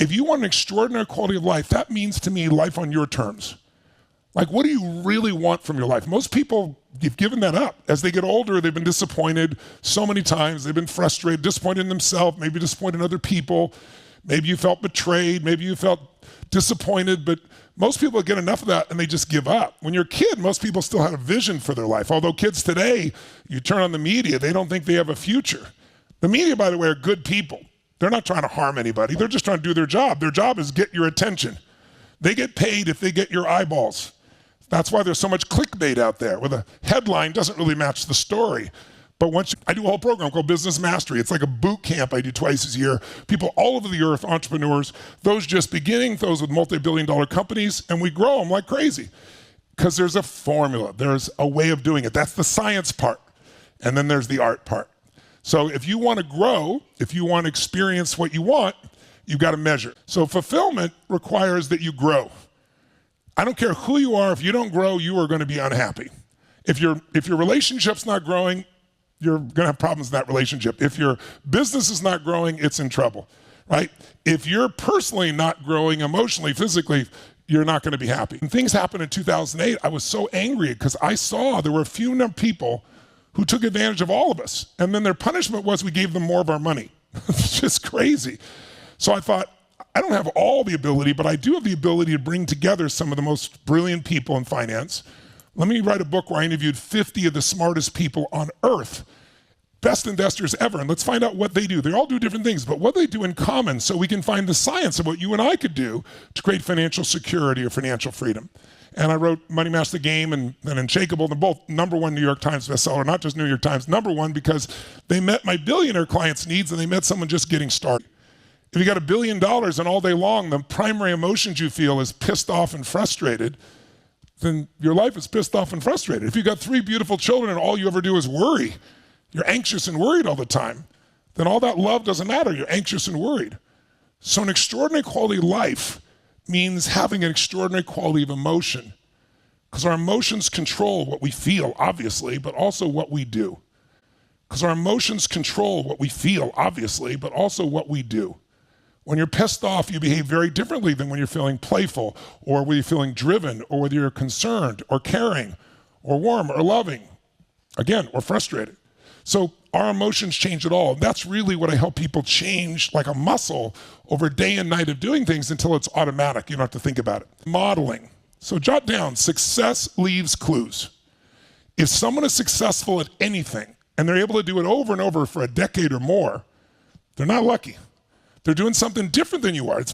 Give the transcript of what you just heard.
if you want an extraordinary quality of life, that means to me life on your terms. Like, what do you really want from your life? Most people, you've given that up. As they get older, they've been disappointed so many times. They've been frustrated, disappointed in themselves, maybe disappointed in other people. Maybe you felt betrayed, maybe you felt disappointed, but most people get enough of that and they just give up. When you're a kid, most people still have a vision for their life. Although kids today, you turn on the media, they don't think they have a future. The media, by the way, are good people. They're not trying to harm anybody. They're just trying to do their job. Their job is get your attention. They get paid if they get your eyeballs. That's why there's so much clickbait out there, where the headline doesn't really match the story. But I do a whole program called Business Mastery. It's like a boot camp I do twice a year. People all over the earth, entrepreneurs, those just beginning, those with multi-billion-dollar companies, and we grow them like crazy. Because there's a formula, there's a way of doing it. That's the science part. And then there's the art part. So if you want to grow, if you want to experience what you want, you've got to measure. So fulfillment requires that you grow. I don't care who you are, if you don't grow, you are going to be unhappy. If your relationship's not growing, you're going to have problems in that relationship. If your business is not growing, it's in trouble, right? If you're personally not growing emotionally, physically, you're not going to be happy. When things happened in 2008, I was so angry because I saw there were a few people who took advantage of all of us. And then their punishment was we gave them more of our money. It's just crazy. So I thought, I don't have all the ability, but I do have the ability to bring together some of the most brilliant people in finance. Let me write a book where I interviewed 50 of the smartest people on earth, best investors ever, and let's find out what they do. They all do different things, but what they do in common so we can find the science of what you and I could do to create financial security or financial freedom. And I wrote Money Master the Game and Unshakable. They're both #1 New York Times bestseller, not just New York Times, #1 because they met my billionaire clients' needs and they met someone just getting started. If you got $1 billion and all day long, the primary emotions you feel is pissed off and frustrated, then your life is pissed off and frustrated. If you've got 3 beautiful children and all you ever do is worry, you're anxious and worried all the time, then all that love doesn't matter. You're anxious and worried. So an extraordinary quality of life means having an extraordinary quality of emotion, because our emotions control what we feel, obviously, but also what we do. Because our emotions control what we feel, obviously, but also what we do. When you're pissed off, you behave very differently than when you're feeling playful, or when you're feeling driven, or whether you're concerned, or caring, or warm, or loving, again, or frustrated. So our emotions change it all. That's really what I help people change, like a muscle, over day and night of doing things until it's automatic. You don't have to think about it. Modeling. So jot down, success leaves clues. If someone is successful at anything, and they're able to do it over and over for a decade or more, they're not lucky. They're doing something different than you are. It's